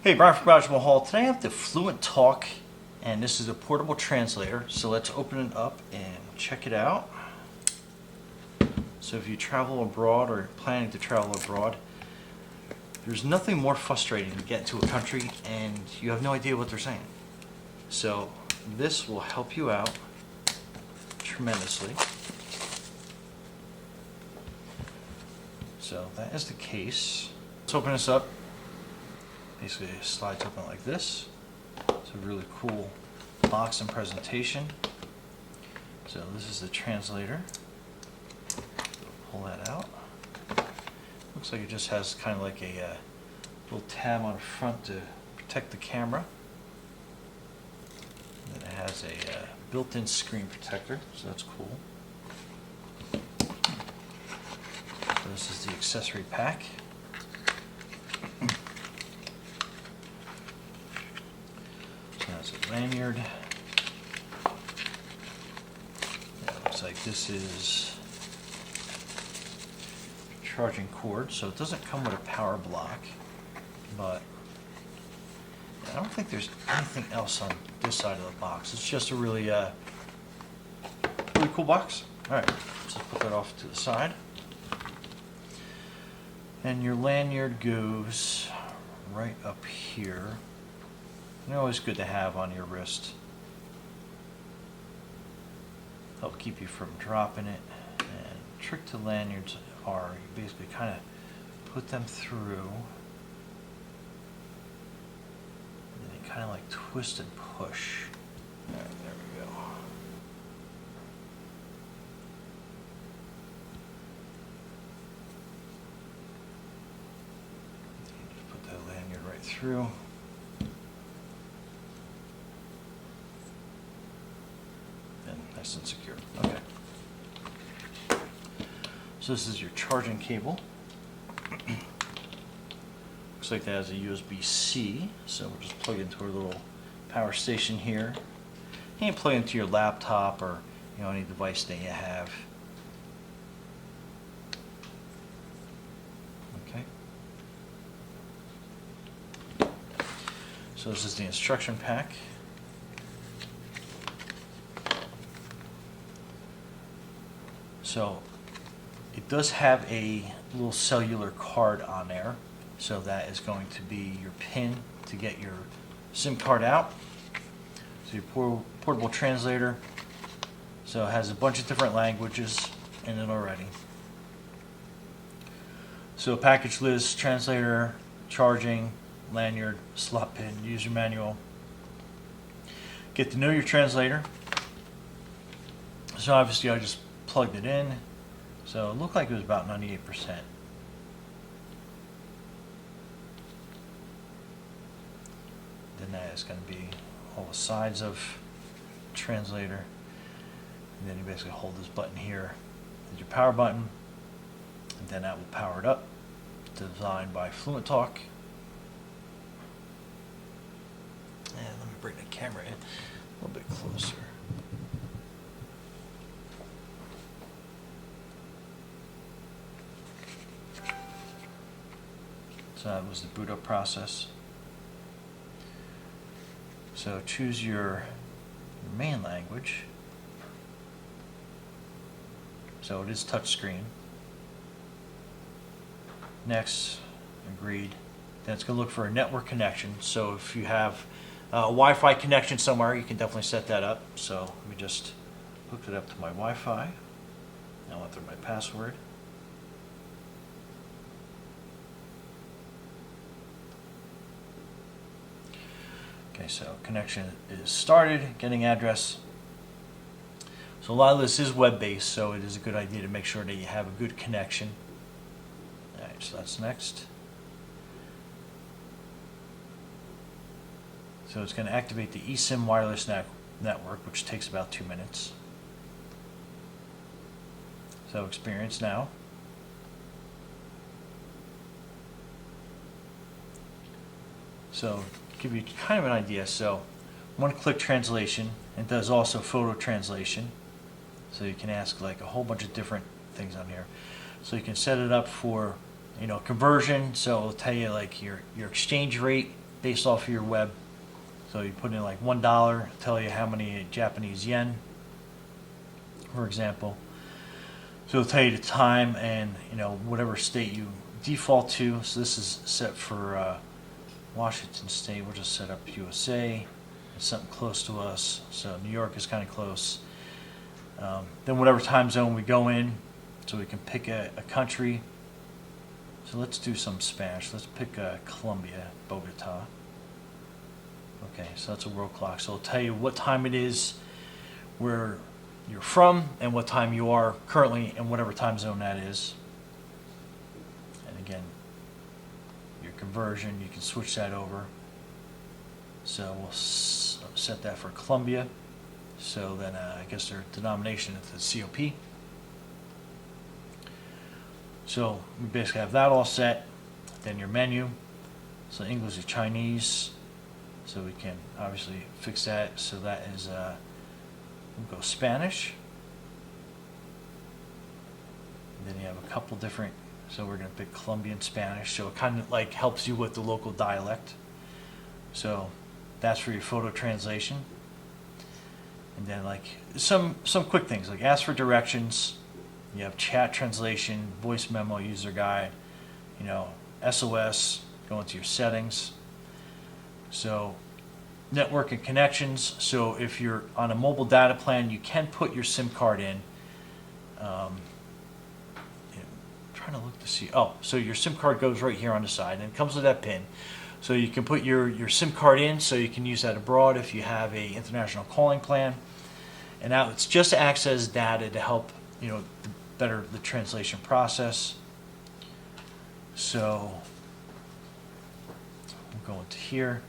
Hey, Brian from Garage Mahal. Today I have the Fluentalk, and this is a portable translator. So let's open it up and check it out. So if you travel abroad or planning to travel abroad, there's nothing more frustrating to get into a country and you have no idea what they're saying. So this will help you out tremendously. So that is the case. Let's open this up. Basically it slides open like this. It's a really cool box and presentation. So this is the translator. Pull that out. Looks like it just has kind of like a little tab on the front to protect the camera. And then it has a built-in screen protector, so that's cool. So this is the accessory pack. That's a lanyard. Yeah, it looks like this is charging cord, so it doesn't come with a power block, but I don't think there's anything else on this side of the box. It's just a really cool box. Alright, let's just put that off to the side. And your lanyard goes right up here. They're always good to have on your wrist. Help keep you from dropping it. And trick to lanyards are you basically kind of put them through, and then you kind of like twist and push. Alright, there we go. You just put that lanyard right through. Nice and secure. Okay. So this is your charging cable. Looks like that has a USB-C, so we'll just plug into our little power station here. You can plug into your laptop or any device that you have. Okay. So this is the instruction pack. So it does have a little cellular card on there, so that is going to be your pin to get your SIM card out. So your portable translator, so it has a bunch of different languages in it already. So package list, translator, charging, lanyard, slot pin, user manual. Get to know your translator. So obviously I just plugged it in, so it looked like it was about 98%. Then that is going to be all the sides of the translator, and then you basically hold this button here as your power button, and then that will power it up. Designed by Fluentalk. And let me bring the camera in a little bit closer. So that was the boot up process. So choose your main language. So it is touchscreen. Next, agreed. Then it's going to look for a network connection. So if you have a Wi-Fi connection somewhere, you can definitely set that up. So let me just hook it up to my Wi-Fi. I'll enter my password. Okay, so connection is started, getting address. So a lot of this is web-based, so it is a good idea to make sure that you have a good connection. Alright, so that's next. So it's going to activate the eSIM wireless network, which takes about 2 minutes. So experience now. So give you kind of an idea. So one-click translation, and does also photo translation. So you can ask like a whole bunch of different things on here. So you can set it up for conversion. So it'll tell you like your exchange rate based off of your web. So you put in like $1, tell you how many Japanese yen, for example. So it'll tell you the time and whatever state you default to. So this is set for Washington State. We'll just set up USA. It's something close to us. So New York is kind of close. Then whatever time zone we go in, so we can pick a country. So let's do some Spanish. Let's pick Colombia, Bogota. Okay, so that's a world clock. So it'll tell you what time it is, where you're from, and what time you are currently in whatever time zone that is. And again, your conversion, you can switch that over. So we'll set that for Colombia. So then I guess their denomination is the COP. So we basically have that all set. Then your menu. So English or Chinese. So we can obviously fix that. So that is, we'll go Spanish. And then you have a couple different, so we're going to pick Colombian Spanish. So it kind of like helps you with the local dialect. So that's for your photo translation. And then like some quick things, like ask for directions. You have chat translation, voice memo, user guide, SOS, go into your settings. So network and connections. So if you're on a mobile data plan, you can put your SIM card in. I'm trying to look to see. Oh, so your SIM card goes right here on the side, and it comes with that pin. So you can put your SIM card in, so you can use that abroad if you have a international calling plan. And now it's just to access data to help better the translation process. So we'll go into here,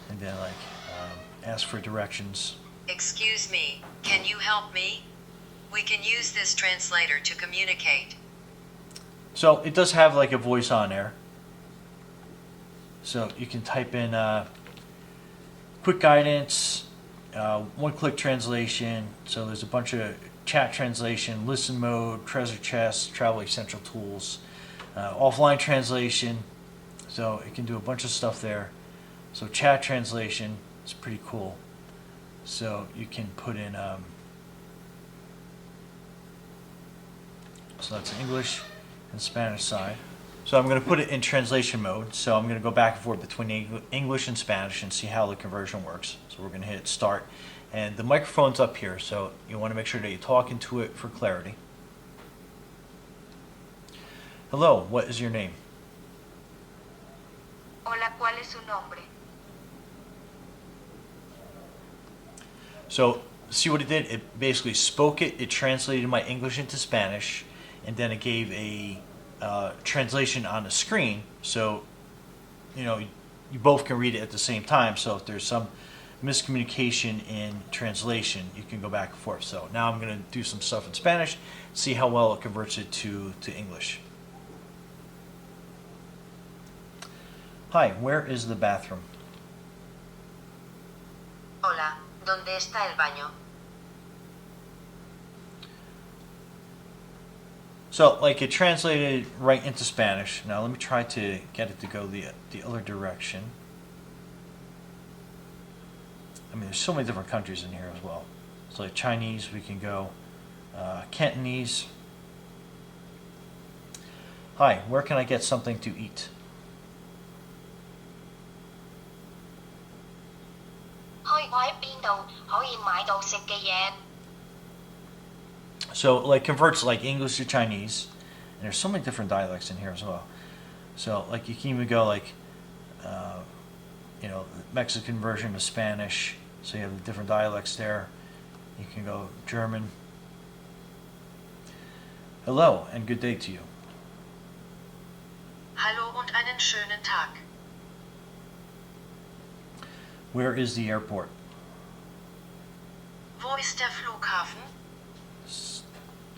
and then ask for directions. Excuse me, can you help me? We can use this translator to communicate. So it does have like a voice on there. So you can type in quick guidance, one-click translation. So there's a bunch of chat translation, listen mode, treasure chest, travel essential tools, offline translation. So it can do a bunch of stuff there. So chat translation is pretty cool. So you can put in, so that's English and Spanish side. So I'm going to put it in translation mode. So I'm going to go back and forth between English and Spanish and see how the conversion works. So we're going to hit start. And the microphone's up here, so you want to make sure that you talk into it for clarity. Hello, what is your name? Hola, ¿cuál es su nombre? So see what it did? It basically spoke it, it translated my English into Spanish, and then it gave a translation on the screen, so you both can read it at the same time. So if there's some miscommunication in translation, you can go back and forth. So now I'm going to do some stuff in Spanish, see how well it converts it to English. Hi, where is the bathroom? Hola, ¿dónde está el baño? So like it translated right into Spanish. Now let me try to get it to go the other direction. I mean, there's so many different countries in here as well. So like Chinese, we can go Cantonese. Hi, where can I get something to eat? 我喺邊度可以買到食嘅嘢？ So like converts like English to Chinese, and there's so many different dialects in here as well. So like you can even go like, Mexican version of Spanish. So you have the different dialects there. You can go German. Hello and good day to you. Hallo und einen schönen Tag. Where is the airport? Wo ist der Flughafen?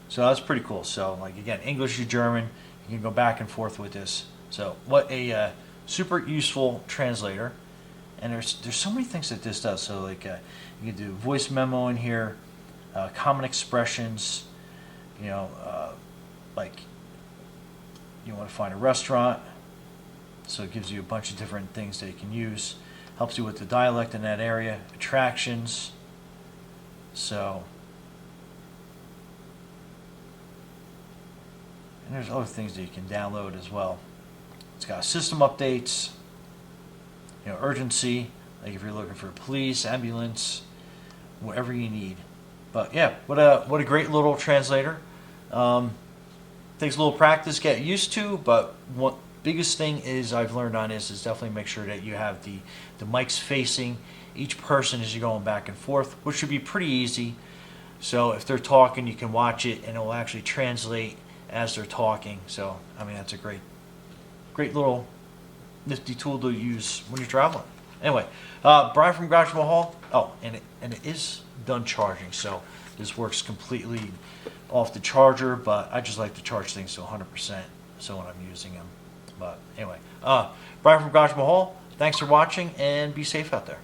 So that's pretty cool. So like again, English to German, you can go back and forth with this. So what a super useful translator. And there's so many things that this does. So like you can do voice memo in here, common expressions. Like you want to find a restaurant. So it gives you a bunch of different things that you can use. Helps you with the dialect in that area, attractions. So, and there's other things that you can download as well. It's got system updates, urgency, like if you're looking for police, ambulance, whatever you need. But yeah, what a great little translator. Takes a little practice, get used to, but what biggest thing is I've learned on this is definitely make sure that you have the mics facing each person as you're going back and forth, which should be pretty easy. So if they're talking, you can watch it and it will actually translate as they're talking. So I mean, that's a great little nifty tool to use when you're traveling. Anyway, Brian from Garage Mahal. Oh, and it is done charging, so this works completely off the charger, but I just like to charge things to 100% so when I'm using them. But anyway, Brian from Garage Mahal, thanks for watching and be safe out there.